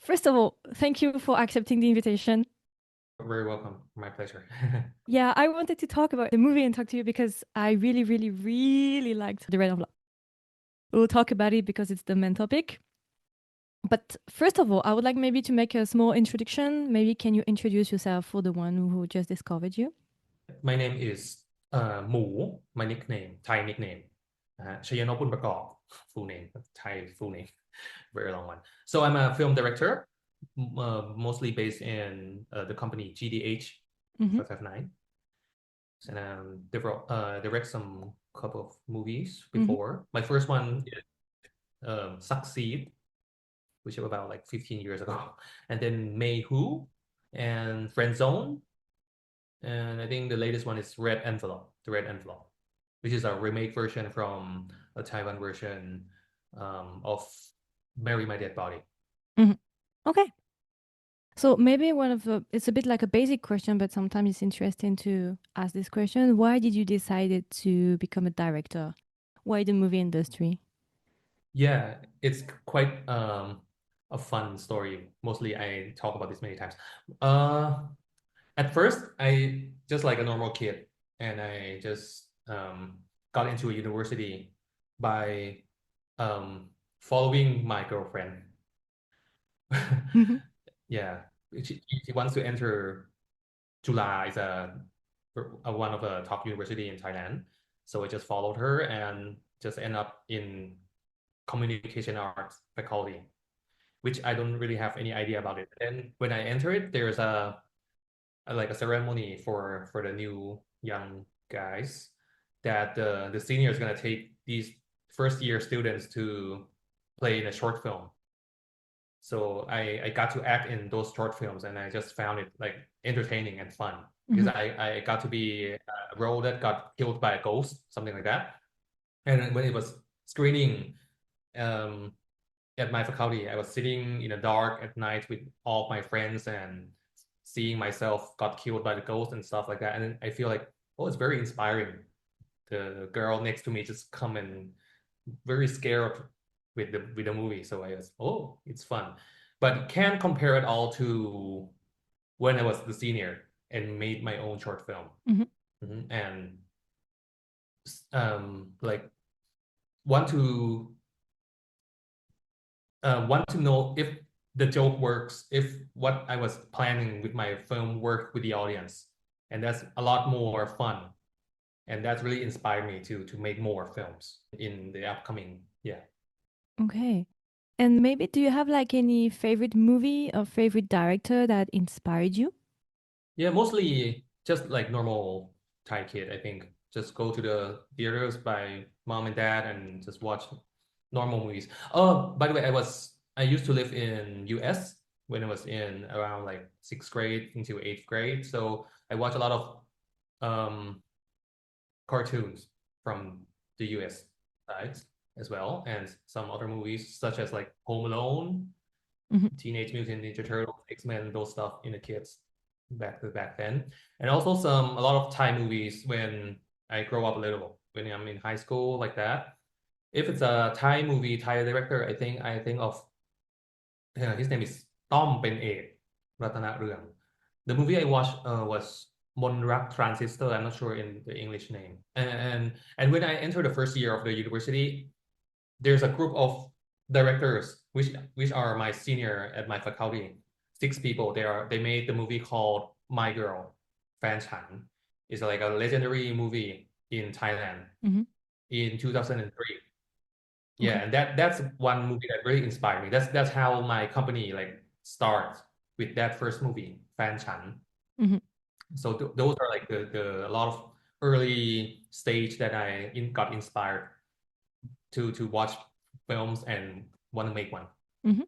First of all, thank you for accepting the invitation. Very welcome. My pleasure. Yeah, I wanted to talk about the movie and talk to you because I really, really, really liked The Red Envelope. We'll talk about it because it's the main topic. But first of all, I would like maybe to make a small introduction. Maybe can you introduce yourself for the one who just discovered you? My name is Mu, my nickname, Thai nickname. Chayanop Boonprakob, full name, Thai full name, very long one. So I'm a film director, mostly based in the company GDH Mm-hmm. 559, and direct some couple of movies Mm-hmm. before. My first one is Succeed, which was about like 15 years ago, and then May Who and Friend Zone. And I think the latest one is Red Envelope, the Red Envelope, which is a remake version from a Taiwan version of Bury My Dead Body. Mm-hmm. Okay. So maybe it's a bit like a basic question, but sometimes it's interesting to ask this question. Why did you decide to become a director? Why the movie industry? Yeah, it's quite a fun story. Mostly I talk about this many times. At first, I just like a normal kid, and I just got into a university by following my girlfriend. Mm-hmm. Yeah, she wants to enter July is one of the top university in Thailand. So I just followed her and just end up in communication arts faculty, which I don't really have any idea about it. And when I enter it, there's a like a ceremony for the new young guys that the senior is gonna take these first year students to play in a short film. So I got to act in those short films, and I just found it like entertaining and fun because Mm-hmm. I got to be a role that got killed by a ghost, something like that. And when it was screening um, at my faculty, I was sitting in the dark at night with all my friends and seeing myself got killed by the ghost and stuff like that. And I feel like, oh, it's very inspiring. The girl next to me just come and very scared with the movie. So I was, oh, it's fun. But can't compare it all to when I was the senior and made my own short film. Mm-hmm. And like want to want to know if the joke works, if what I was planning with my film worked with the audience. And that's a lot more fun. And that's really inspired me to make more films in the upcoming, yeah. Okay. And maybe do you have like any favorite movie or favorite director that inspired you? Yeah, mostly just like normal Thai kid, I think. Just go to the theaters by mom and dad and just watch normal movies. Oh, by the way, I used to live in US when I was in around like sixth grade into eighth grade. So I watch a lot of um cartoons from the US side as well, and some other movies such as like Home Alone, Mm-hmm. Teenage Mutant Ninja Turtles, X-Men, those stuff in the kids back then. And also a lot of Thai movies when I grow up a little, when I'm in high school like that. If it's a Thai movie, Thai director, I think of his name is Tom Ben Ed Ratana Rương. The movie I watched was Monrak Transistor. I'm not sure in the English name. And when I entered the first year of the university, there's a group of directors which are my senior at my faculty. Six people. They made the movie called My Girl, Fan Chan. It's like a legendary movie in Thailand Mm-hmm. in 2003. Yeah, Okay. and that's one movie that really inspired me. That's how my company like starts with that first movie, Fan Chan. Mm-hmm. So those are like the a lot of early stage that got inspired to watch films and want to make one. Mm-hmm.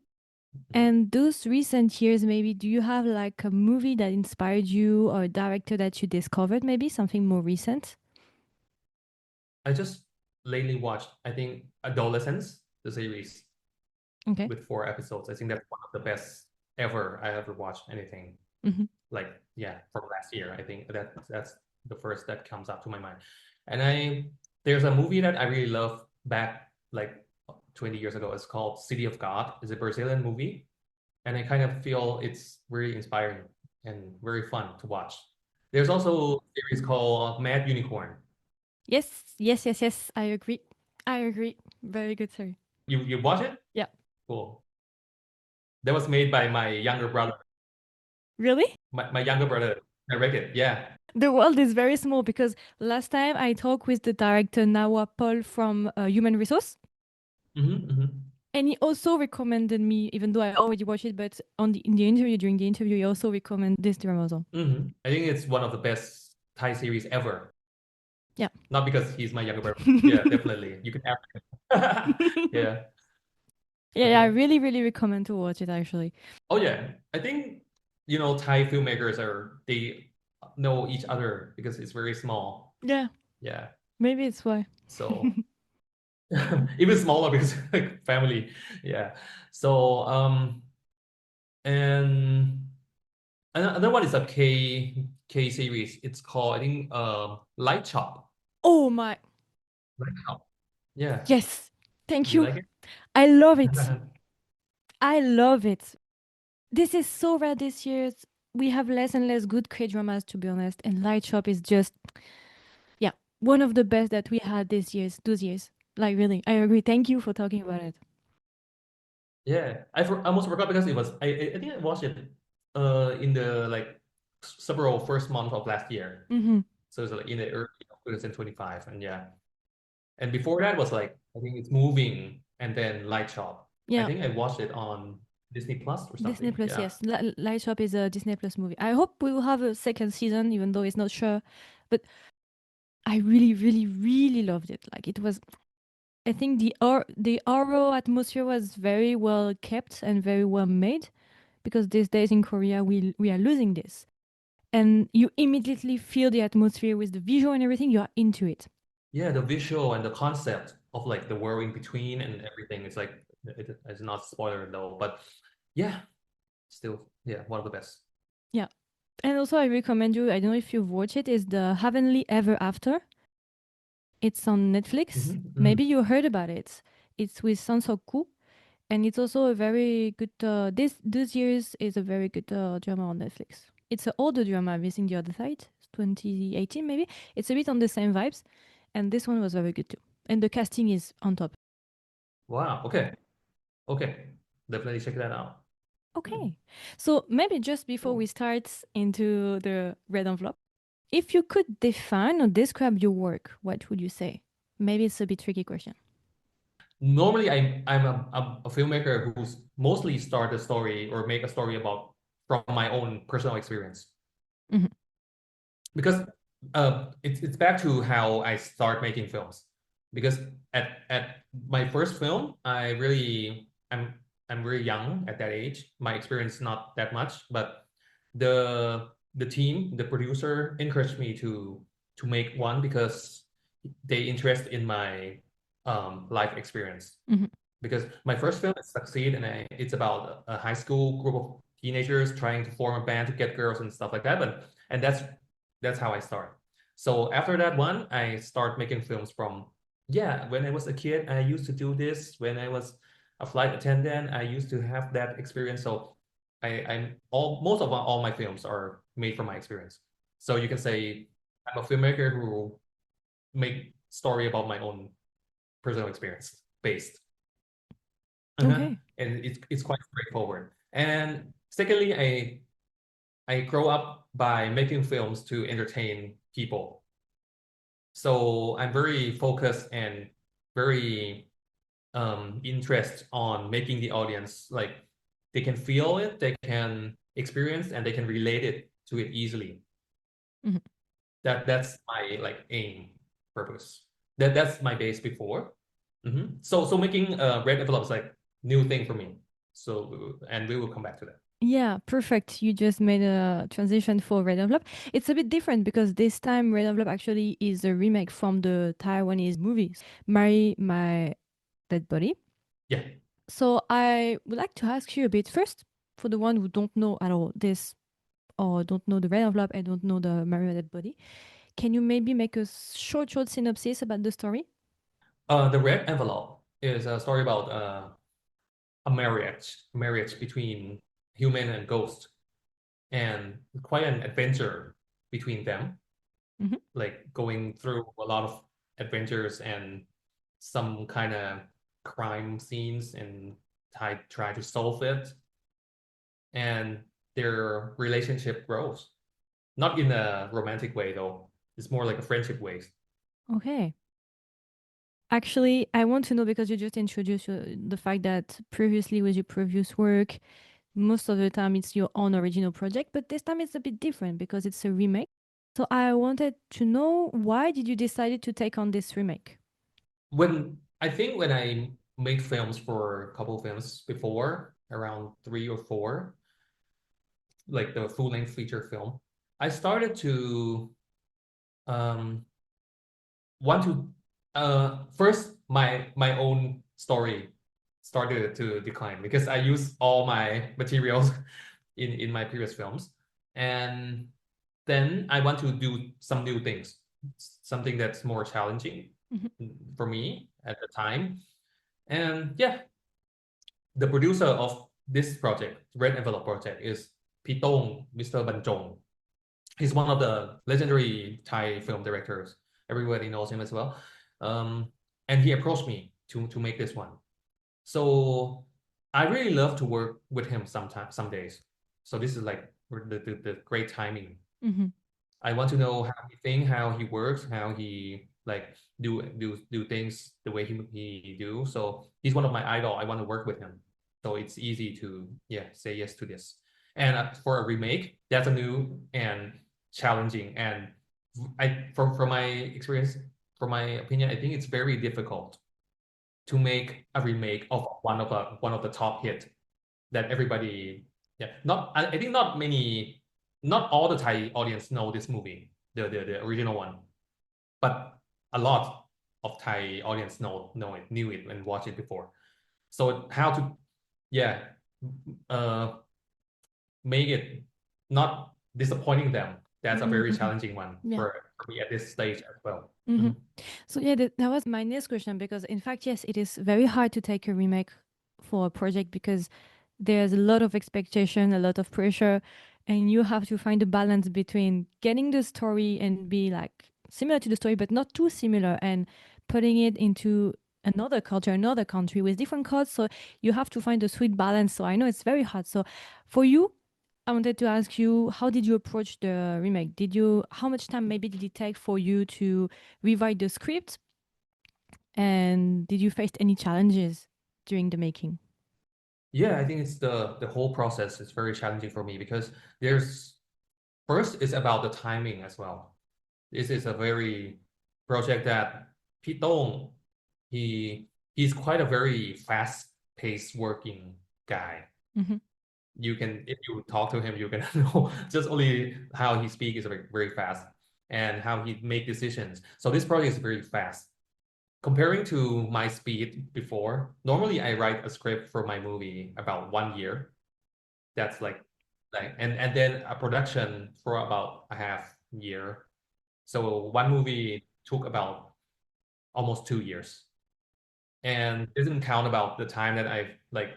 Mhm. And those recent years, maybe, do you have like a movie that inspired you or a director that you discovered, maybe something more recent? I just lately watched, I think, Adolescence, the series Okay. with 4 episodes. I think that's one of the best ever I ever watched anything. Mm-hmm. Like, yeah, from last year. I think that's the first that comes up to my mind. And there's a movie that I really love back like 20 years ago. It's called City of God. It's a Brazilian movie. and I kind of feel it's very inspiring and very fun to watch. There's also a series called Mad Unicorn. Yes, yes, yes, yes. I agree. I agree. Very good, sorry. You watch it? Yeah. Cool. That was made by my younger brother. Really? My younger brother directed. Yeah. The world is very small because last time I talked with the director Nawa Paul from Human Resource, and he also recommended me, even though I already watched it, but in the interview, during the interview, he also recommended this drama also. I think it's one of the best Thai series ever. Yeah. Not because he's my younger brother. Yeah, definitely. You can ask him. Yeah. Yeah, I really, really recommend to watch it actually. Oh yeah. I think, Thai filmmakers they know each other because it's very small. Yeah, Yeah. maybe it's why. So even smaller because like family. Yeah. So and another one is a K series. It's called, I think, Light Chop. Oh my, Light Chop. Yeah. yes. Thank You you. like it? I love it. I love it. This is so rare this year. We have less and less good K-dramas, to be honest, and Light Shop is just, yeah, one of the best that we had those years. Like, really, I agree. Thank you for talking about it. Yeah. I almost forgot because it was I think I watched it in the like several first month of last year. Mm-hmm. So it's like in the early 2025, and yeah. And before that was like, I think it's Moving and then Light Shop. I Yeah, think I watched it on Disney Plus or Disney something. Plus, Yeah. yes. Light Shop is a Disney Plus movie. I hope we will have a second season, even though it's not sure. But I really, really, really loved it. Like, it was, I think the oral atmosphere was very well kept and very well made, because these days in Korea we are losing this. And you immediately feel the atmosphere with the visual and everything. You are into it. Yeah, the visual and the concept of like the world in between and everything. It's like it's not a spoiler though, but yeah, still, yeah, one of the best. Yeah. And also I recommend you, I don't know if you've watched it, is the Heavenly Ever After. It's on Netflix. Maybe you heard about it. It's with Sang Seok-koo, and it's also a very good this year's is a very good drama on Netflix. It's an older drama, Missing the Other Side, 2018 maybe. It's a bit on the same vibes, and this one was very good too. And the casting is on top. Wow. Okay. Okay. Definitely check that out. Okay. So maybe just before we start into the red envelope, if you could define or describe your work, what would you say? Maybe it's a bit tricky question. Normally, I'm a filmmaker who's mostly start a story or make a story about from my own personal experience. Mhm. Because it's back to how I start making films. Because at my first film, I'm very young at that age. My experience not that much, but the team, the producer encouraged me to make one because they interest in my life experience. Mhm. Because my first film is Succeed, and it's about a high school group of teenagers trying to form a band to get girls and stuff like that. And that's how I start. So after that one, I start making films from, yeah, when I was a kid, I used to do this. When I was a flight attendant, I used to have that experience. So most of all my films are made from my experience. So you can say I'm a filmmaker who make story about my own personal experience based. Okay. And it's quite straightforward. And secondly, I grow up by making films to entertain people. So I'm very focused and very interest on making the audience like they can feel it, they can experience, and they can relate it to it easily. Mhm. That's my like aim purpose. That's my base before. So making red envelope is like new thing for me. So and we will come back to that. Yeah, perfect. You just made a transition for Red Envelope. It's a bit different because this time Red Envelope actually is a remake from the Taiwanese movie, Marry My Dead Body. Yeah. So I would like to ask you a bit first, for the one who don't know at all this or don't know the Red Envelope and don't know the Marry My Dead Body, can you maybe make a short synopsis about the story? The red envelope is a story about a marriage between human and ghost, and quite an adventure between them, Mhm. like going through a lot of adventures and some kind of crime scenes and try to solve it, and their relationship grows. Not in a romantic way though. It's more like a friendship way. Okay. Actually, I want to know because you just introduced the fact that previously with your previous work, most of the time it's your own original project, but this time it's a bit different because it's a remake. So I wanted to know why did you decide to take on this remake? When I made films for a couple of films before, around three or four, like the full-length feature film, I started to um want to first my own story started to decline because I used all my materials in my previous films, and then I want to do some new things, something that's more challenging Mhm. for me at the time. And yeah, the producer of this project, Red Envelope Project, is Pitong, Mr. Banjong. He's one of the legendary Thai film directors. Everybody knows him as well. Um, and he approached me to make this one. So I really love to work with him sometimes, some days. So this is like the great timing. Mhm. I want to know how he think, how he works, how he like do things the way he do. So he's one of my idol. I want to work with him. So it's easy to say yes to this. And for a remake, that's a new and challenging. And from my experience, from my opinion, I think it's very difficult to make a remake of one of the top hit that everybody not I think not all the Thai audience know this movie, the original one, but a lot of Thai audience knew it and watched it before. So how to yeah uh make it not disappointing them, that's a very Mhm. challenging one Yeah. for me at this stage as well. Hmm. Mhm. So yeah, that was my next question because in fact, yes, it is very hard to take a remake for a project because there's a lot of expectation, a lot of pressure, and you have to find a balance between getting the story and be like similar to the story, but not too similar, and putting it into another culture, another country with different codes. So you have to find a sweet balance. So I know it's very hard. So for you, I wanted to ask you, how did you approach the remake? How much time maybe did it take for you to rewrite the script? And did you face any challenges during the making? Yeah, I think it's the whole process is very challenging for me because there's first it's about the timing as well. This is a very project that Pitong, he he's quite a very fast-paced working guy. Mm-hmm. You can, if you talk to him, you can know just only how he speaks is very, very fast and how he make decisions. So this project is very fast. Comparing to my speed before, normally I write a script for my movie about 1 year. That's like and then a production for about a half year. So one movie took about almost 2 years, and doesn't count about the time that I've like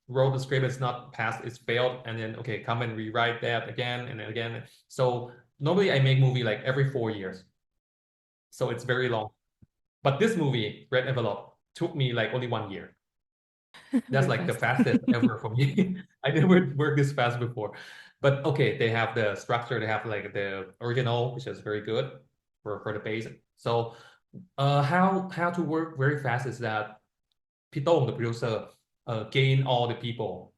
wrote the script, it's not passed, it's failed, and then okay, come and rewrite that again and then again. So normally I make movie like every 4 years, so it's very long. But this movie, Red Envelope, took me like only 1 year. That's Very like the fast. fastest ever for me. I never worked this fast before. But okay, they have the structure, they have like the original, which is very good for the base. So how to work very fast is that Pitong, the producer, gain all the people,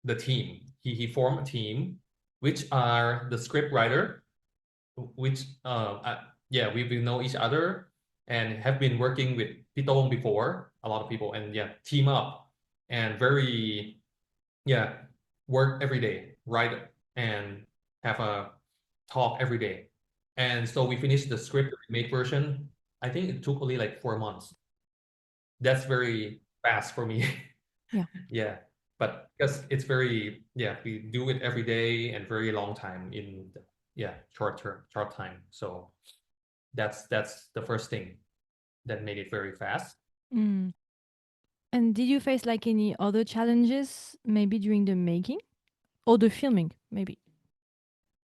the team. He formed a team, which are the script writer, which we know each other and have been working with Pitong before, a lot of people, and team up and very yeah work every day, write and have a talk every day. And so we finished the script remake version. I think it took only like 4 months. That's very fast for me. Yeah. Yeah, but because it's very we do it every day and very long time in short time. So that's the first thing that made it very fast. Mm. And did you face like any other challenges maybe during the making? or the filming, maybe?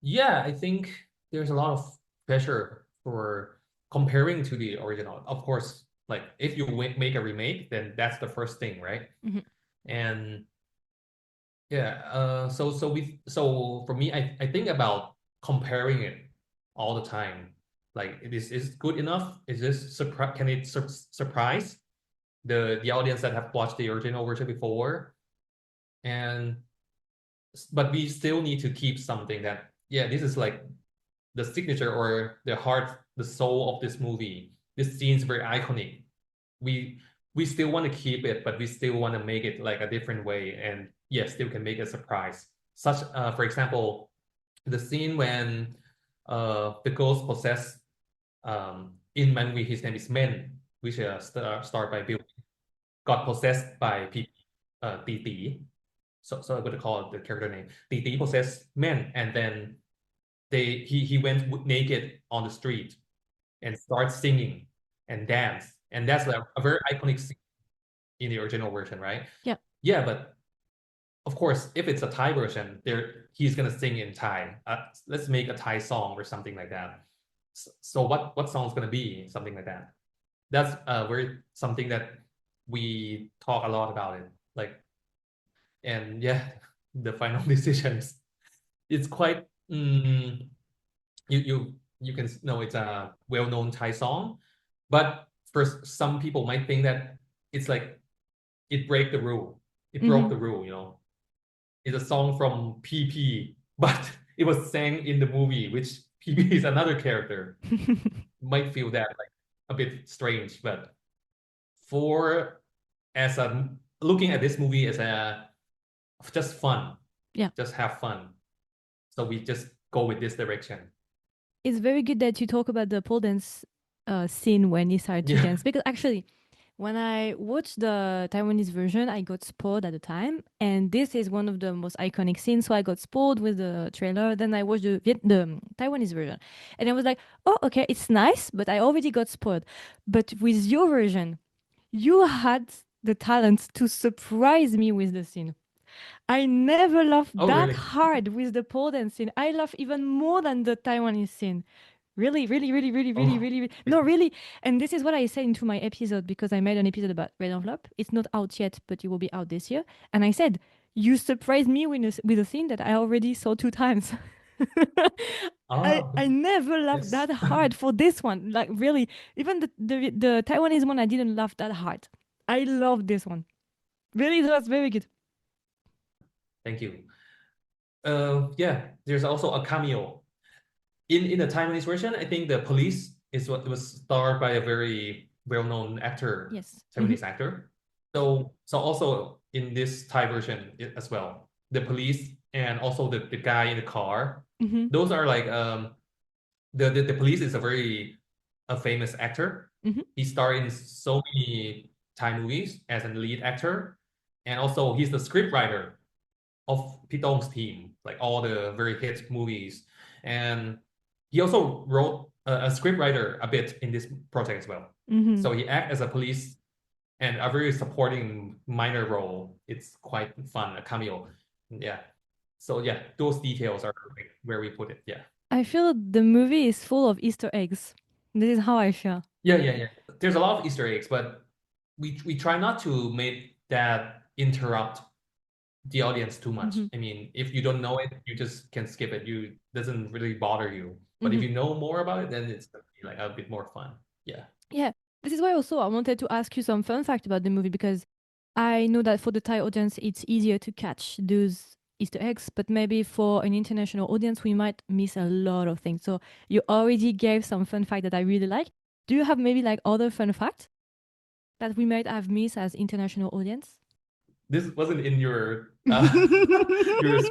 Yeah, I think there's a lot of pressure for comparing to the original. Of course, like if you make a remake, then that's the first thing, right? Mm-hmm. And yeah, so for me, I think about comparing it all the time. Like, is it good enough? Is this surprise? Can it surprise the audience that have watched the original version before? And but we still need to keep something that, yeah, this is like the signature or the heart, the soul of this movie. This scene is very iconic. We we still want to keep it, but we still want to make it like a different way, and yes, still can make a surprise. Such, for example, the scene when the ghost possessed in my movie, his name is Men, which starred by Bill, got possessed by Titi. So I'm gonna call it the character name. Titi possessed men, and then he went naked on the street and started singing and dance, and that's like a very iconic scene in the original version, right? Yeah. Yeah, but of course, if it's a Thai version, there he's gonna sing in Thai. Let's make a Thai song or something like that. So what song's gonna be something like that? That's very something that we talk a lot about it. Like, and yeah, the final decisions. It's quite you can know it's a well-known Thai song, but for some people might think that it's like it break the rule. It broke the rule, you know. It's a song from PP, but it was sang in the movie, which PP is another character. Might feel that like a bit strange, but for as a looking at this movie as a just fun, Yeah. just have fun. So we just go with this direction. It's very good that you talk about the pole dance scene when he started to Yeah. dance, because actually, when I watched the Taiwanese version, I got spoiled at the time, and this is one of the most iconic scenes. So I got spoiled with the trailer. Then I watched the Taiwanese version, and I was like, "Oh, okay, it's nice," but I already got spoiled. But with your version, you had the talent to surprise me with the scene. I never laughed Oh, that really? hard with the pole dance scene. I laugh even more than the Taiwanese scene. Really, really, really, really, really, Oh, really, really. No, really. And this is what I said into my episode, because I made an episode about Red Envelope. It's not out yet, but it will be out this year. And I said, you surprised me with a scene that I already saw 2 times. ah, I never laughed yes. that hard for this one. Like, really. Even the Taiwanese one, I didn't laugh that hard. I loved this one. Really, it was very good. Thank you. Yeah, there's also a cameo in the Taiwanese version. I think the police is what was starred by a very well-known actor, Yes. Taiwanese actor. So also in this Thai version as well, the police and also the guy in the car. Mm-hmm. Those are like the police is a famous actor. Mm-hmm. He starred in so many Thai movies as a lead actor, and also he's the scriptwriter of Pitong's team, like all the very hit movies. And he also wrote a scriptwriter a bit in this project as well. Mm-hmm. So he acts as a police and a very supporting minor role. It's quite fun, a cameo. Yeah. So yeah, those details are like where we put it. Yeah. I feel the movie is full of Easter eggs. This is how I feel. Yeah. There's a lot of Easter eggs, but we try not to make that interrupt the audience too much. Mm-hmm. I mean, if you don't know it, you just can skip it. You doesn't really bother you. But if Mm-hmm. you know more about it, then it's gonna be like a bit more fun. Yeah. Yeah. This is why also I wanted to ask you some fun fact about the movie, because I know that for the Thai audience, it's easier to catch those Easter eggs, but maybe for an international audience, we might miss a lot of things. So you already gave some fun fact that I really like. Do you have maybe like other fun fact that we might have missed as international audience? This wasn't in your your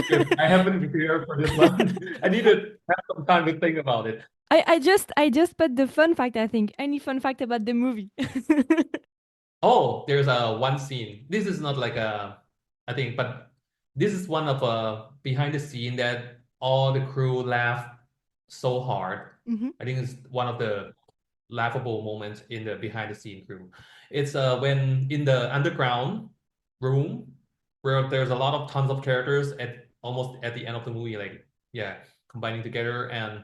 script. I haven't prepared for this one. I need to have some time to think about it. I just put the fun fact, I think. Any fun fact about the movie? Oh, there's a one scene. This is not like I think, but this is one of behind the scene that all the crew laugh so hard. Mm-hmm. I think it's one of the laughable moments in the behind the scene crew. It's when in the underground room where there's a lot of tons of characters at almost at the end of the movie, like yeah, combining together. And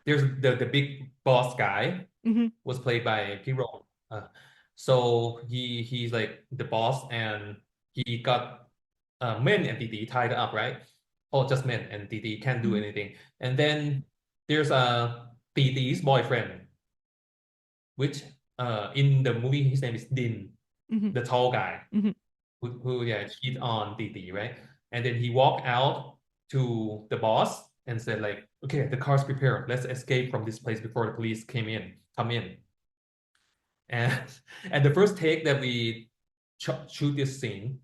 there's the big boss guy Mm-hmm. was played by Piro. So he's like the boss, and he got Men and Didi tied up, right? Oh, just Men, and Didi can't do Mm-hmm. anything. And then there's Didi's boyfriend, which in the movie his name is Din, Mm-hmm. the tall guy Mm-hmm. who yeah cheat on Didi, right? And then he walked out to the boss and said like, okay, the car's prepared. Let's escape from this place before the police come in. And and the first take that we shoot this scene,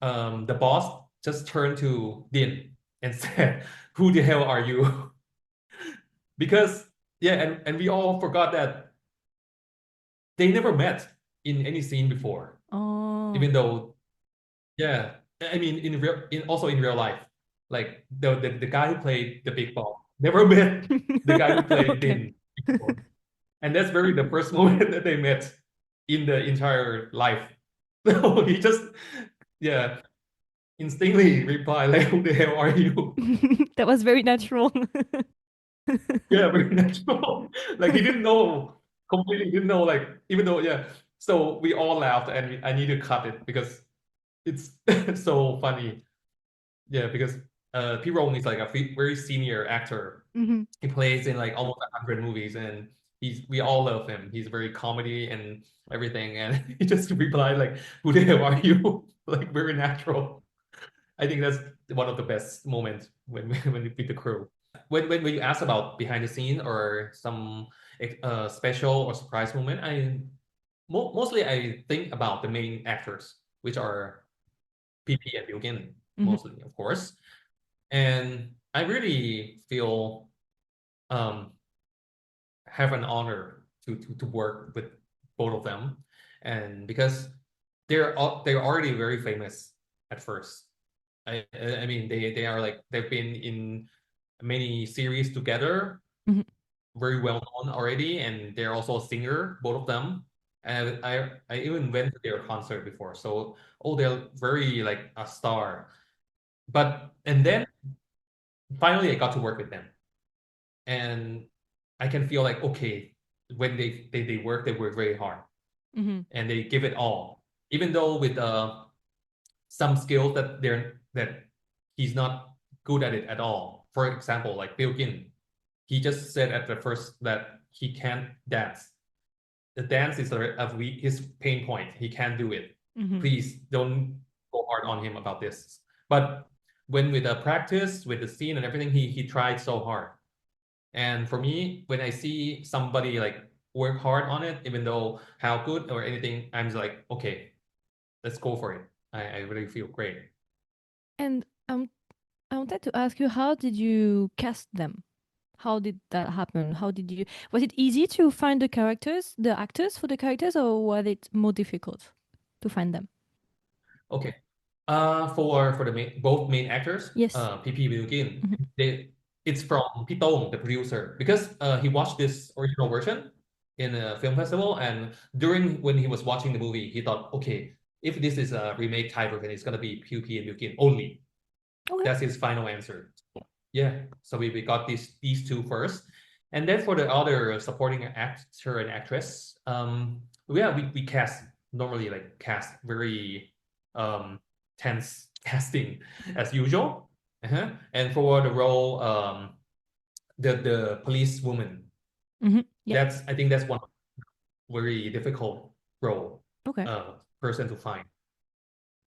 the boss just turned to Din and said, "Who the hell are you?" Because yeah, and we all forgot that they never met in any scene before, Oh. even though yeah, I mean in real life, like the guy who played the big boss never met the guy who played Okay. Din before, and that's very the first moment that they met in the entire life. So he just yeah instinctively replied like, "Who the hell are you?" That was very natural. Yeah, very natural. Like he didn't know, completely didn't know. Like even though yeah, so we all laughed, and I need to cut it because it's so funny. Yeah, because P. Rowan is like a very senior actor. Mm-hmm. He plays in like almost 100 movies, and we all love him. He's very comedy and everything, and he just replied like, "Who the hell are you?" Like very natural. I think that's one of the best moments when we beat the crew. When you ask about behind the scene or some special or surprise moment, mostly I think about the main actors, which are PP and Bilgin, Mm-hmm. mostly, of course. And I really feel um, have an honor to work with both of them, and because they're already very famous at first. I mean they are like they've been in many series together, Mm-hmm. very well known already, and they're also a singer, both of them. And I even went to their concert before, so oh, they're very like a star. But and then finally, I got to work with them, and I can feel like okay, when they work very hard, Mm-hmm. and they give it all, even though with some skills that he's not good at it at all. For example, like Bill Ginn, he just said at the first that he can't dance. The dance is his pain point. He can't do it. Mm-hmm. Please don't go hard on him about this. But when with the practice, with the scene and everything, he tried so hard. And for me, when I see somebody like work hard on it, even though how good or anything, I'm just like, okay, let's go for it. I really feel great. And I wanted to ask you, how did you cast them? How did that happen? Was it easy to find the actors for the characters, or was it more difficult to find them? Okay. For the both main actors, Yes. PP Bilgin, Mm-hmm. it's from Pitong, the producer, because he watched this original version in a film festival, and during when he was watching the movie, he thought, okay, if this is a remake Thai version, it's gonna be PP and Bilgin only. Okay. That's his final answer. Yeah, so we got these two first, and then for the other supporting actor and actress, yeah, we cast normally like cast very tense casting as usual. And for the role, the police woman, Mm-hmm. Yeah. I think that's one very difficult role, Okay. person to find.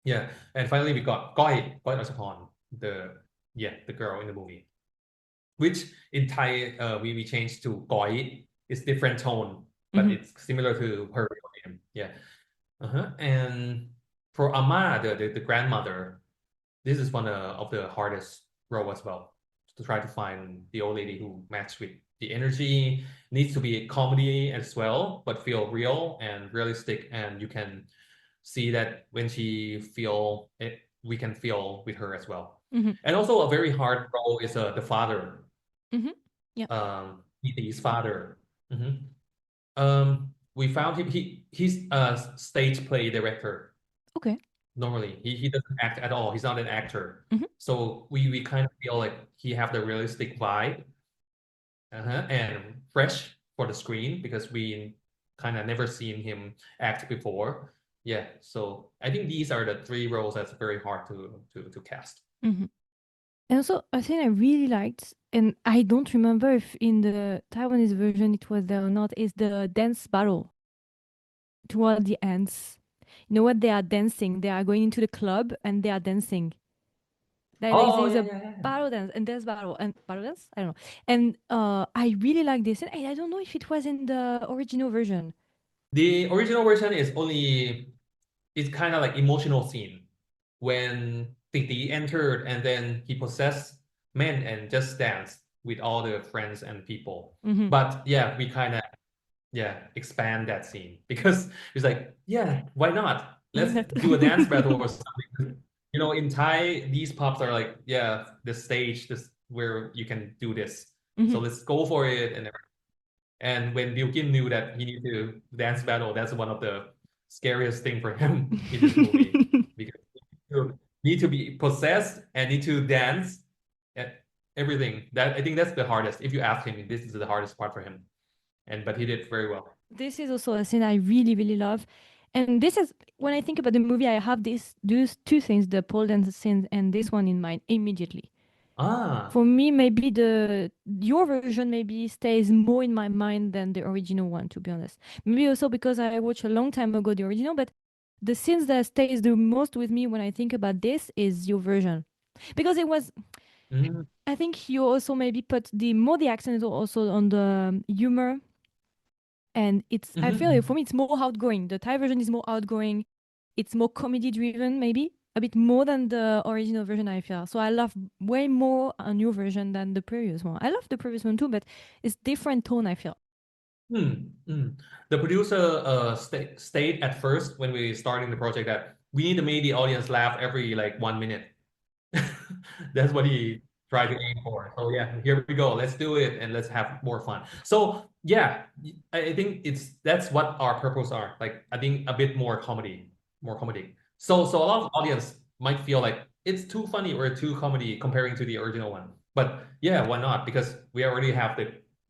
Yeah, and finally we got Goi Rasapon, the girl in the movie, which in Thai we changed to Goi. It's different tone, but Mm-hmm. it's similar to her real name. Yeah. And for Ama, the grandmother, this is one of the hardest role as well, to try to find the old lady who match with the energy. Needs to be a comedy as well, but feel real and realistic, and you can see that when she feel it, we can feel with her as well. Mm-hmm. And also a very hard role is the father, Mm-hmm. Yeah. Iti's father. Mhm. We found him. He's a stage play director. Okay. normally. He doesn't act at all. He's not an actor. Mhm. So we kind of feel like he have the realistic vibe, and fresh for the screen because we kind of never seen him act before. Yeah, so I think these are the three roles that's very hard to cast. Mhm. And also, a thing I really liked, and I don't remember if in the Taiwanese version it was there or not, is the dance battle toward the ends. You know what? They are dancing. They are going into the club and they are dancing. Like Oh there's yeah, a yeah, yeah. battle dance and there's battle dance. I don't know. And I really like this. And I don't know if it was in the original version. The original version is only it's kind of like emotional scene when Titi entered and then he possessed men and just danced with all the friends and people. Mm-hmm. But yeah, we kind of expand that scene because it's like, yeah, why not? Why Let's not? do a dance battle or something. You know, in Thai, these pubs are like, yeah, the stage, this where you can do this. So Mm-hmm. let's go for it. And when Bilkin knew that he needed to dance battle, that's one of the scariest thing for him in this movie because you need to be possessed and need to dance and everything. That I think that's the hardest. If you ask him, this is the hardest part for him. But he did very well. This is also a scene I really, really love. And this is when I think about the movie, I have these two things, the pole dance scene and this one in mind immediately. Ah. For me, maybe your version maybe stays more in my mind than the original one, to be honest. Maybe also because I watched a long time ago the original, but the scenes that stays the most with me when I think about this is your version. Because it was Mm, I think you also maybe put the accent is also on the humor, and I feel like mhm. for me it's more outgoing. The Thai version is more outgoing. It's more comedy driven, maybe a bit more than the original version. I feel so. I love way more a new version than the previous one. I love the previous one too, but it's different tone. I feel. The producer stayed at first when we starting the project that we need to make the audience laugh every like 1 minute. That's what he tried to aim for. So yeah, here we go. Let's do it and let's have more fun. So yeah, I think that's what our purpose are. Like I think a bit more comedy, more comedy. So a lot of audience might feel like it's too funny or too comedy comparing to the original one. But yeah, why not? Because we already have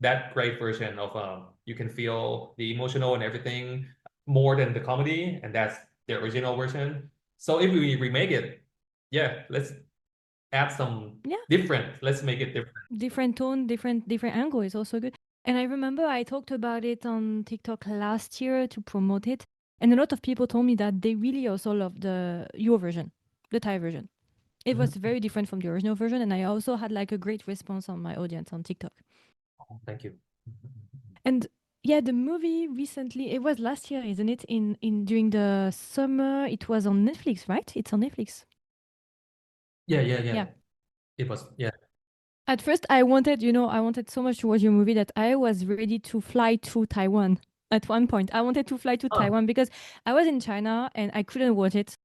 that great version of you can feel the emotional and everything more than the comedy, and that's the original version. So if we remake it, yeah, let's add some Yeah, different. Let's make it different. different tone, different angle is also good. And I remember I talked about it on TikTok last year to promote it, and a lot of people told me that they really also love your version, the Thai version. It was Mhm. very different from the original version, and I also had like a great response on my audience on TikTok. Oh, thank you. And yeah, the movie recently, it was last year, isn't it? In during the summer, it was on Netflix, right? It's on Netflix. Yeah, yeah, Yeah. yeah. It was, yeah. At first, I wanted so much to watch your movie that I was ready to fly to Taiwan. At one point, I wanted to fly to Huh. Taiwan because I was in China and I couldn't watch it.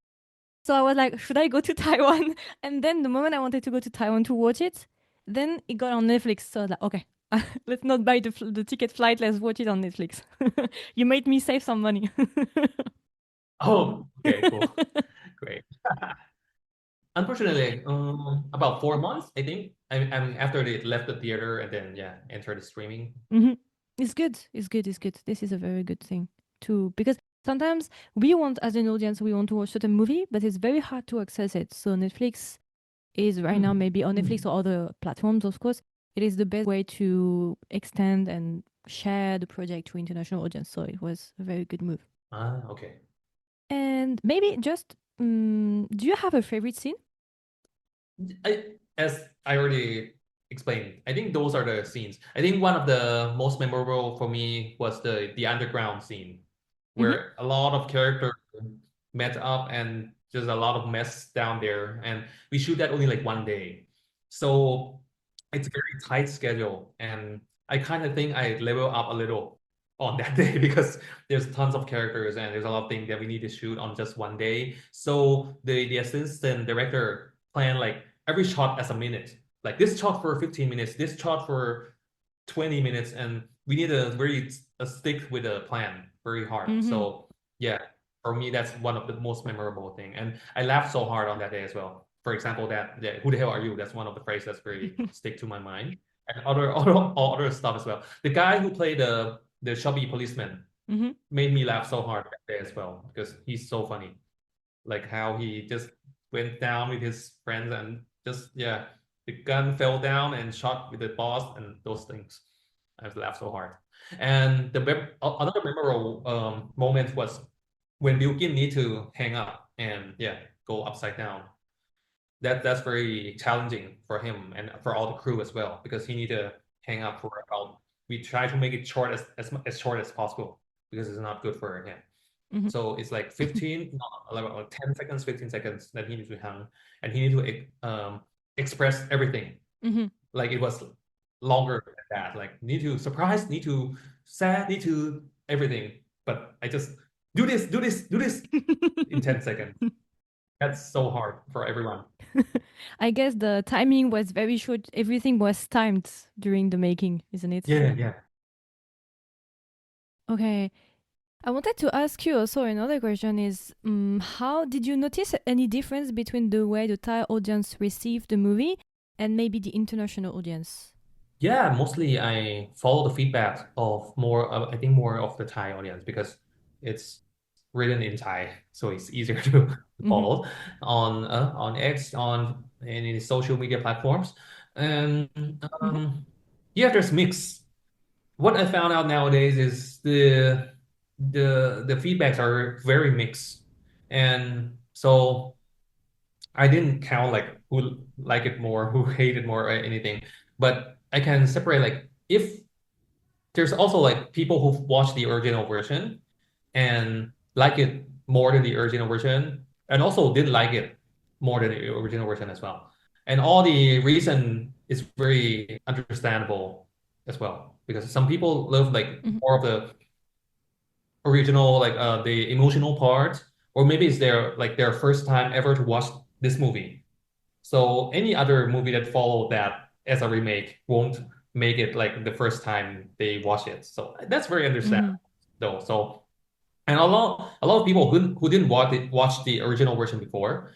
So I was like, should I go to Taiwan? And then the moment I wanted to go to Taiwan to watch it, then it got on Netflix. So I was like, okay, let's not buy the ticket flight. Let's watch it on Netflix. You made me save some money. Oh, okay, cool. Great. Unfortunately, about 4 months, I think. I mean, after they left the theater and then yeah, entered the streaming. Hmm. It's good. It's good. It's good. This is a very good thing too, because sometimes we want, as an audience, we want to watch certain movie, but it's very hard to access it. So Netflix is right now Mm, maybe on Netflix mm. or other platforms, of course. It is the best way to extend and share the project to international audience. So it was a very good move. Ah, okay. And maybe just, do you have a favorite scene? As I already explained, I think those are the scenes. I think one of the most memorable for me was the underground scene, Mm-hmm. where a lot of characters met up and just a lot of mess down there. And we shoot that only like 1 day. So it's a very tight schedule. And I kind of think I level up a little on that day because there's tons of characters and there's a lot of things that we need to shoot on just 1 day. So the assistant director planned like every shot as a minute. Like this shot for 15 minutes, this shot for 20 minutes, and we need to really stick with the plan very hard. Mm-hmm. So yeah, for me, that's one of the most memorable thing. And I laughed so hard on that day as well. For example, that who the hell are you? That's one of the phrases that's very stick to my mind. And other stuff as well. The guy who played the chubby policeman made me laugh so hard that day as well because he's so funny. Like how he just went down with his friends and just the gun fell down and shot with the boss and those things. I've laughed so hard. And another memorable moment was when Bilkin need to hang up and go upside down. That's very challenging for him and for all the crew as well because he need to hang up for about. We try to make it short as short as possible because it's not good for him. So it's like 15, no, like 10 seconds, 15 seconds that he needs to hang, and he need to express everything. Like it was longer than that. Like need to surprise, need to sad, need to everything. But I just do this in 10 seconds. That's so hard for everyone. I guess the timing was very short. Everything was timed during the making, isn't it? Yeah. Okay. I wanted to ask you also another question is how did you notice any difference between the way the Thai audience received the movie and maybe the international audience? Yeah, mostly I follow the feedback of more, I think more of the Thai audience because it's written in Thai, so it's easier to follow on X, on any social media platforms, and there's mix. What I found out nowadays is the feedbacks are very mixed, and so I didn't count like who like it more, who hate it more, or anything, but I can separate like if there's also like people who watch the original version and like it more than the original version, and also didn't like it more than the original version as well. And all the reason is very understandable as well because some people love like more of the original, like the emotional part, or maybe it's their first time ever to watch this movie. So any other movie that followed that as a remake won't make it like the first time they watch it. So that's very understandable though. So and a lot of people who didn't watch the original version before,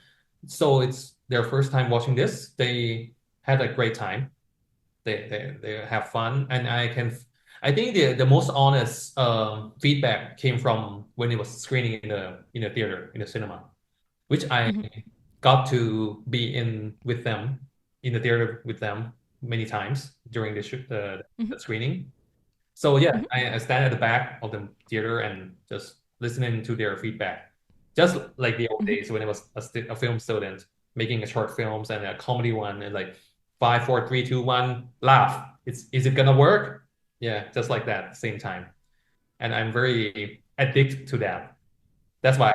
so it's their first time watching this. They had a great time. They have fun, and I think the most honest feedback came from when it was screening in the theater in the cinema, which I got to be in with them in the theater with them many times during the screening. So I stand at the back of the theater and just listening to their feedback, just like the old days when it was a film student making a short films and a comedy one and like 5, 4, 3, 2, 1, laugh. Is it gonna work? Yeah, just like that, same time. And I'm very addicted to that. That's why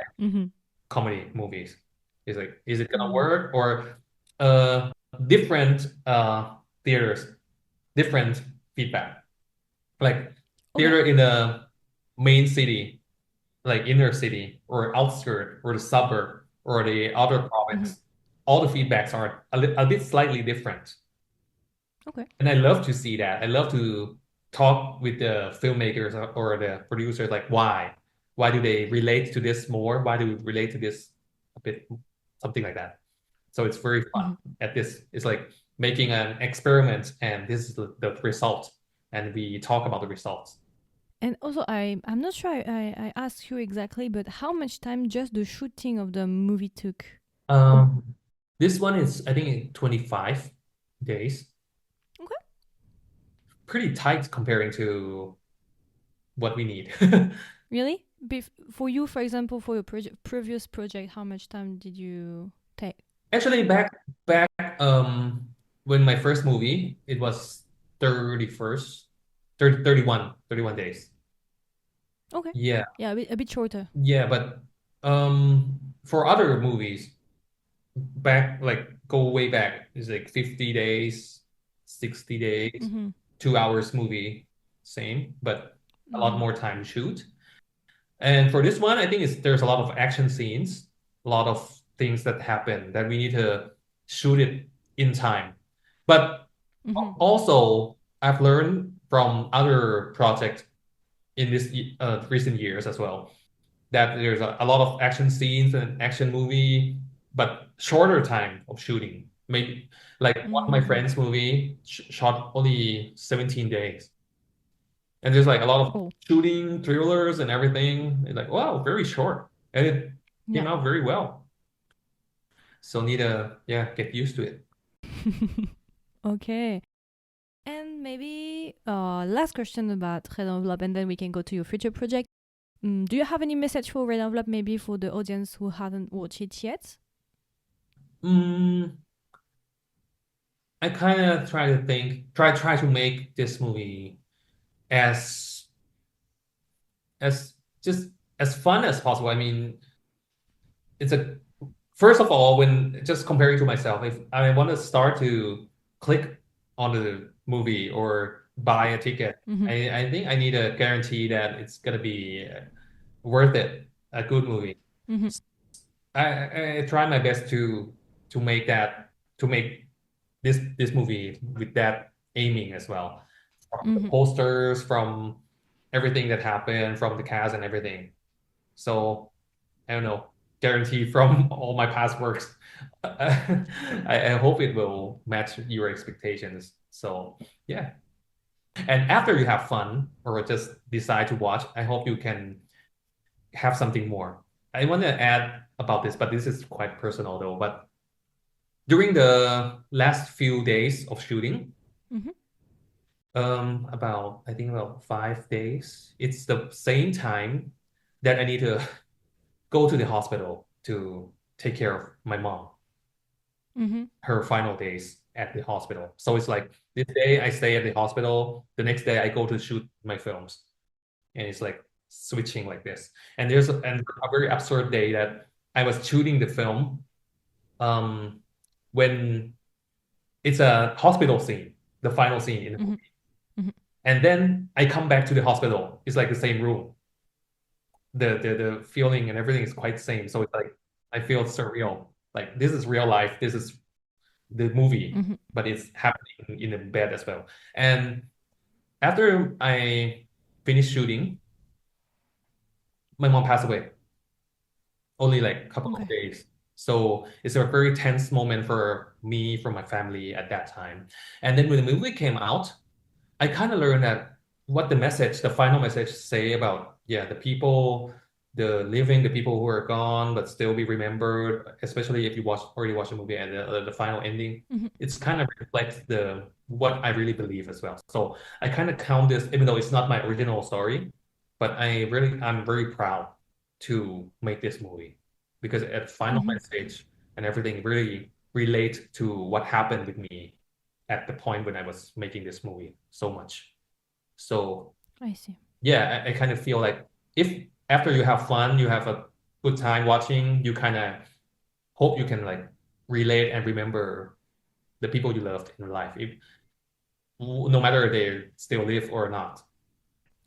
comedy movies is like, is it gonna work or uh different theaters, different feedback. Like theater in the main city, like inner city or outskirt or the suburb or the outer province, all the feedbacks are a bit slightly different. Okay. And I love to see that. I love to talk with the filmmakers or the producers, like why? Why do they relate to this more? Why do we relate to this a bit, something like that. So it's very fun at this. It's like making an experiment and this is the result. And we talk about the results. And also, I'm not sure I asked you exactly, but how much time just the shooting of the movie took? This one is, I think, 25 days. Okay. Pretty tight comparing to what we need. Really? For you, for example, for your previous project, how much time did you take? Actually, back when my first movie, it was 31st, 30, 31 days. Okay. Yeah. Yeah, a bit shorter. Yeah, but for other movies, back like go way back, it's like 50 days, 60 days, 2 hours movie, same, but a lot more time to shoot. And for this one, I think there's a lot of action scenes, a lot of things that happen that we need to shoot it in time. But also, I've learned from other projects in this recent years as well. that there's a lot of action scenes and action movie, but shorter time of shooting. Maybe like one of my Mm-hmm. friends' movie shot only 17 days. And there's like a lot of Oh, shooting, thrillers and everything. It's like, wow, very short. And it came yeah. out very well. So need to, yeah, get used to it. Okay. And maybe last question about Red Envelope, and then we can go to your future project. Do you have any message for Red Envelope, maybe for the audience who haven't watched it yet? Mm, I kind of try to think, try to make this movie as as just as fun as possible. I mean, it's a first of all, when just comparing to myself, if I want to start to click on the movie or buy a ticket, Mm-hmm. I think I need a guarantee that it's gonna be worth it, a good movie. Mm-hmm. I try my best to make that to make this movie with that aiming as well. From the Mm-hmm. posters, from everything that happened, from the cast and everything. So I don't know, guarantee from all my past works. I hope it will match your expectations. So yeah. And after you have fun or just decide to watch, I hope you can have something more. I want to add about this, but this is quite personal though. But during the last few days of shooting, Mm-hmm. about I think about 5 days, it's the same time that I need to go to the hospital to take care of my mom, Mm-hmm. her final days at the hospital. So it's like this day I stay at the hospital, the next day I go to shoot my films. And it's like switching like this. And there's a very absurd day that I was shooting the film um, when it's a hospital scene, the final scene in the Mm-hmm. movie. Mm-hmm. And then I come back to the hospital. It's like the same room. The feeling and everything is quite same. So it's like I feel surreal. Like this is real life. This is the movie, Mm-hmm. but it's happening in the bed as well. And after I finished shooting, my mom passed away. Only like a couple of Okay. days. So it's a very tense moment for me, for my family at that time. And then when the movie came out, I kind of learned that what the message, the final message say about, yeah, the people, the living, the people who are gone, but still be remembered, especially if you already watched the movie and the final ending, Mm-hmm. it's kind of reflects the what I really believe as well. So I kind of count this, even though it's not my original story, but I'm very proud to make this movie because at final Mm-hmm. message and everything really relate to what happened with me at the point when I was making this movie so much. So I see. yeah, I kind of feel like if after you have fun, you have a good time watching, you kind of hope you can like relate and remember the people you loved in life, if no matter they still live or not.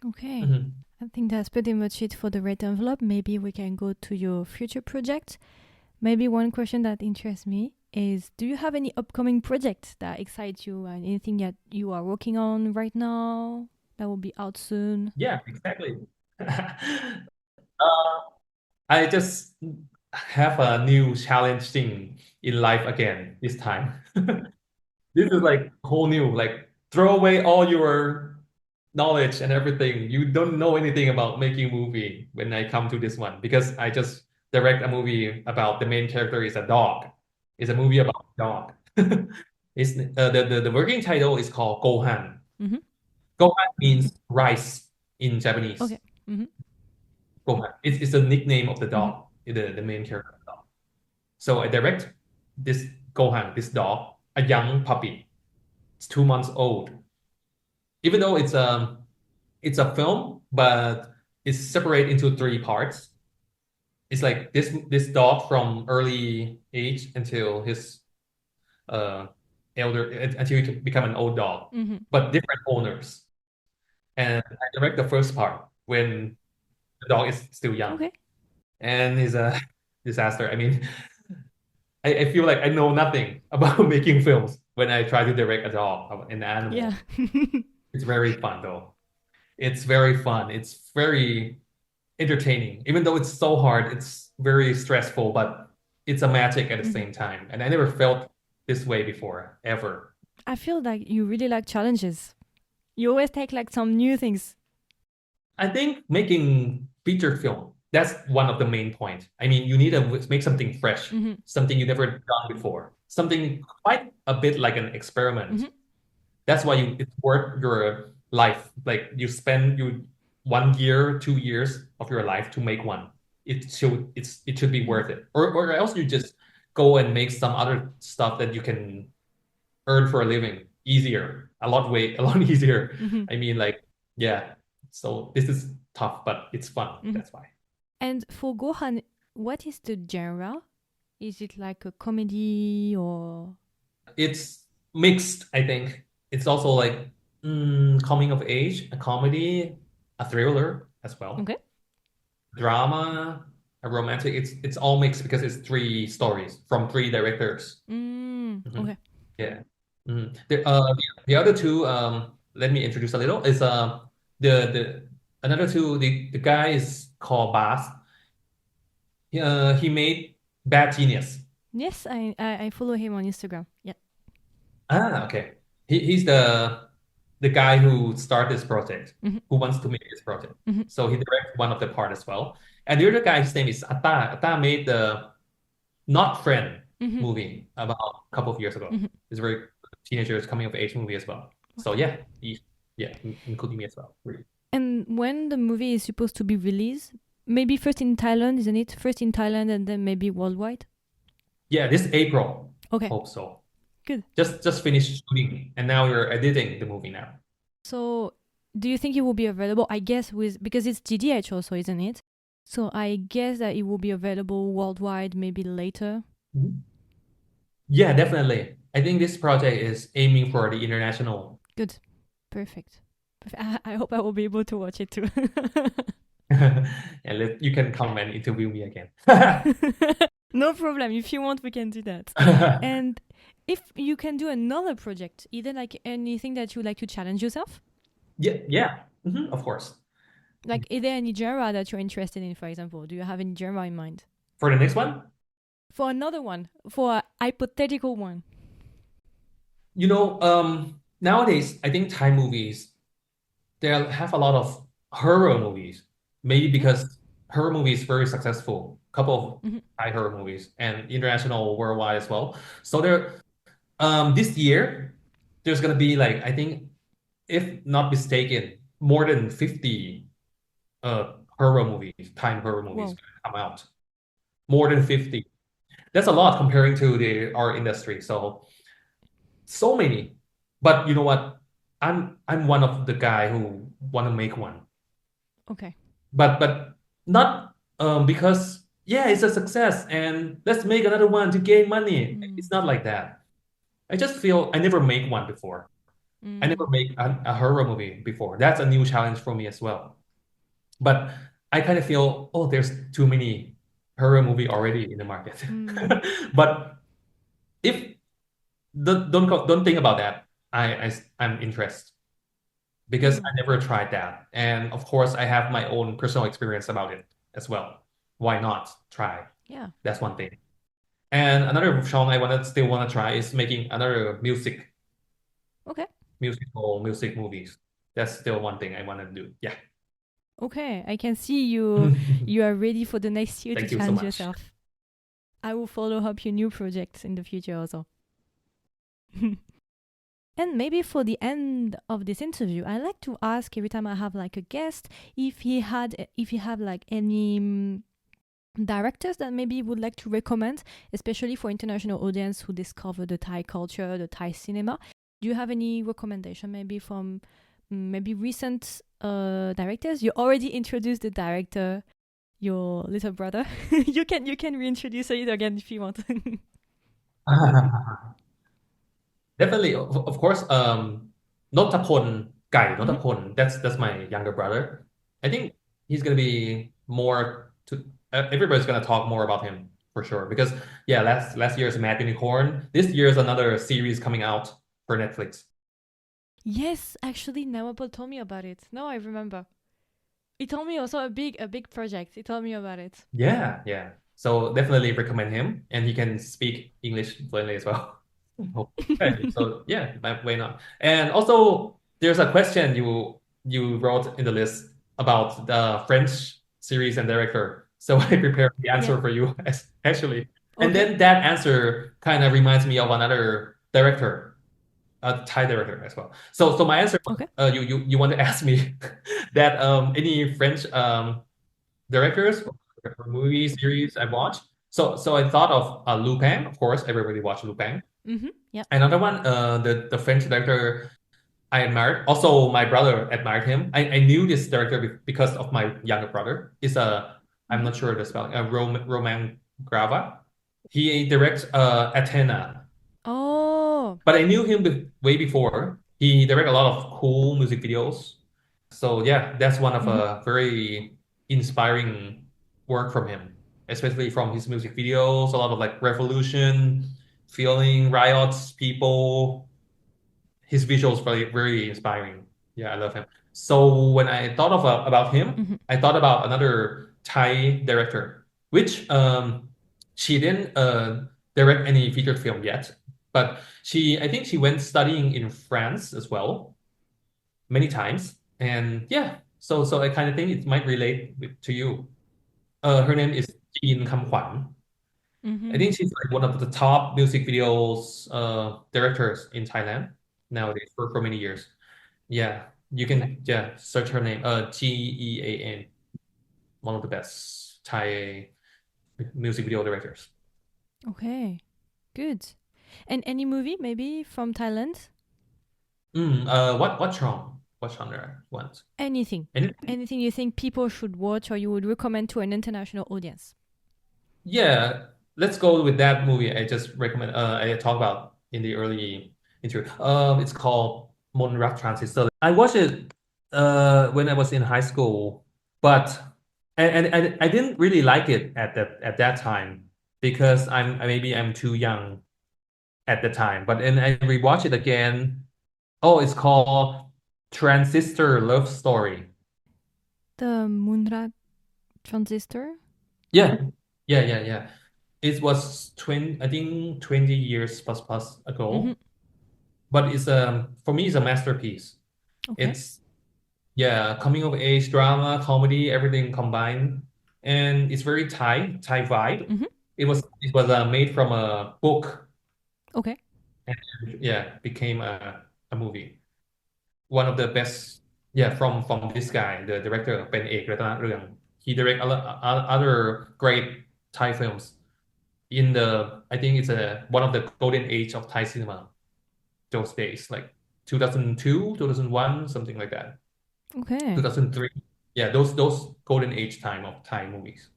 Okay. Mhm. I think that's pretty much it for the red envelope. Maybe we can go to your future project. Maybe one question that interests me is, do you have any upcoming projects that excite you and anything that you are working on right now that will be out soon? Yeah, exactly. Uh, I just have a new challenge thing in life again this time. This is like whole new, like throw away all your knowledge and everything. You don't know anything about making movie when I come to this one because I just direct a movie about the main character is a dog. It's a movie about a dog. It's the working title is called Gohan. Mm-hmm. Gohan means rice in Japanese. Okay. Mm-hmm. Gohan. It's a nickname of the Mm-hmm. dog, the main character of the dog. So I direct this Gohan, this dog, a young puppy. It's 2 months old. Even though it's a film, but it's separated into three parts. It's like this dog from early age until his uh elder until he can become an old dog, Mm-hmm. but different owners. And I direct the first part when the dog is still young, Okay. and is a disaster. I mean, I feel like I know nothing about making films when I try to direct a dog, an Yeah. animal. It's very fun though. It's very fun. It's very entertaining. Even though it's so hard, it's very stressful, but it's a magic at the same time. And I never felt this way before, ever. I feel like you really like challenges. You always take like some new things. I think making feature film, that's one of the main points. I mean, you need to make something fresh, something you never done before, something quite a bit like an experiment. That's why it's worth your life. Like you spend 1 year, 2 years of your life to make one. It should be worth it. Or else you just go and make some other stuff that you can earn for a living easier, a lot easier. I mean, like, yeah. So this is tough, but it's fun. That's why. And for Gohan, what is the genre? Is it like a comedy or? It's mixed, I think. It's also like coming of age, a comedy, a thriller as well. Okay. Drama, a romantic. It's all mixed because it's 3 stories from 3 directors. Okay. Yeah. The other two, let me introduce a little, is the another two, the guy is called Bass. He made Bad Genius. Yes, I follow him on Instagram. Yeah. Okay. He's the guy who started this project, who wants to make this project. So he directed one of the part as well. And the other guy, his name is Atta. Atta made the Not Friend movie about a couple of years ago. It's a very teenagers coming of age movie as well. So yeah, including me as well. Really. And when the movie is supposed to be released, maybe first in Thailand, isn't it? First in Thailand and then maybe worldwide? Yeah, this April. Okay. Hope so. Good. Just finished shooting and now we're editing the movie now. So do you think it will be available? I guess because it's GDH also, isn't it? So I guess that it will be available worldwide maybe later. Yeah, definitely. I think this project is aiming for the international. Good. Perfect. I hope I will be able to watch it too. And you can come and interview me again. No problem. If you want, we can do that. And if you can do another project, either like anything that you like to challenge yourself? Yeah. Of course. Like, is there any genre that you're interested in, for example? Do you have any genre in mind? For the next one? For another one. For a hypothetical one. Nowadays, I think Thai movies, they have a lot of horror movies. Maybe because horror movies very successful. Couple of Thai horror movies and international worldwide as well. So this year, there's gonna be like, I think, if not mistaken, more than 50 horror movies, Thai horror movies come out. More than 50. That's a lot comparing to our industry. So many. But you know what? I'm one of the guy who want to make one. Okay. But not because it's a success and let's make another one to gain money. It's not like that. I just feel I never make one before. I never make a horror movie before. That's a new challenge for me as well. But I kind of feel, there's too many horror movie already in the market. But if don't think about that. I'm interested because I never tried that, and of course I have my own personal experience about it as well. Why not try? Yeah, that's one thing. And another song I still want to try is making another music. Okay. Music movies. That's still one thing I want to do. Yeah. Okay, I can see you are ready for the next year to challenge yourself. I will follow up your new projects in the future also. And maybe for the end of this interview, I like to ask every time I have like a guest if he have like any directors that maybe would like to recommend, especially for international audience who discover the Thai culture, the Thai cinema. Do you have any recommendation maybe from maybe recent directors? You already introduced the director, your little brother. you can reintroduce it again if you want. Definitely, of course. Notapon Guy, Notapon. That's my younger brother. I think he's gonna be more to. Everybody's gonna talk more about him for sure because last year's Mad Unicorn. This year's another series coming out for Netflix. Yes, actually, Nawapol told me about it. No, I remember. He told me also a big project. He told me about it. Yeah, yeah. So definitely recommend him, and he can speak English fluently as well. Okay, so yeah, why not? And also, there's a question you wrote in the list about the French series and director. So I prepared the Yeah. answer for you actually. And Okay. then that answer kind of reminds me of another director, a Thai director as well. So my answer was, Okay. you want to ask me that any French directors for movie series I watched. So I thought of Lupin, of course, everybody watched Lupin. Yeah. Another one, the French director I admired. Also, my brother admired him. I knew this director because of my younger brother. Is a I'm hmm not sure the spelling. Roman Grava. He directs Athena, Oh. but I knew him way before. He directed a lot of cool music videos. So yeah, that's one of hmm a very inspiring work from him, especially from his music videos. A lot of like revolution, feeling, riots, people. His visuals very inspiring. Yeah, I love him. So when I thought of about him, hmm I thought about another Thai director, which she didn't direct any featured film yet, but I think she went studying in France as well many times. And yeah, so I kind of think it might relate to you. Her name is Jean Kam Kwan. I hmm think she's like one of the top music videos directors in Thailand nowadays for many years. Yeah, you Okay. can search her name. Gean, one of the best Thai music video directors. Okay. Good. And any movie maybe from Thailand? What genre? What? Anything. Anything? Anything you think people should watch or you would recommend to an international audience? Yeah, let's go with that movie. I just recommend. I talked about in the early interview. It's called Mon Rak Transistor. I watched it when I was in high school, but I didn't really like it at that time because maybe I'm too young at the time. But then I rewatched it again. Oh, it's called Transistor Love Story. The Moonrak Transistor? Yeah, yeah. It was 20, I think 20 years plus hmm ago. But it's for me it's a masterpiece. Okay. It's yeah, coming of age drama, comedy, everything combined. And it's very Thai vibe. hmm It was made from a book Okay. and yeah, became a movie. One of the best, yeah, from this guy, the director, Ben Ek Ratana Reung. He direct other great Thai films in I think it's one of the golden age of Thai cinema those days, like 2002, 2001, something like that. Okay. 2003. Yeah, those golden age time of Thai movies.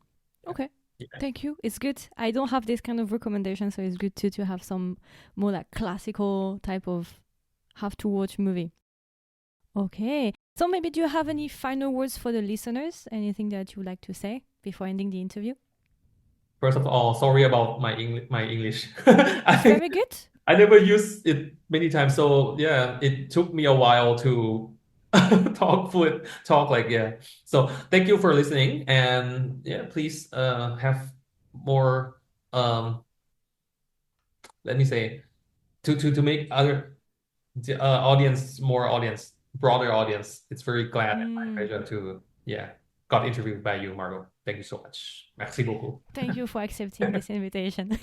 Okay. Yeah. Thank you. It's good. I don't have this kind of recommendation, so it's good to have some more like classical type of have to watch movie. Okay. So maybe do you have any final words for the listeners? Anything that you would like to say before ending the interview? First of all, sorry about my English. It's I very good. I never used it many times, so yeah, it took me a while to talk like yeah. So thank you for listening, and yeah, please have more let me say to make other audience more audience broader audience. It's very glad and my Mm, pleasure to yeah got interviewed by you, Margo. Thank you so much. Merci beaucoup. thank you for accepting this invitation.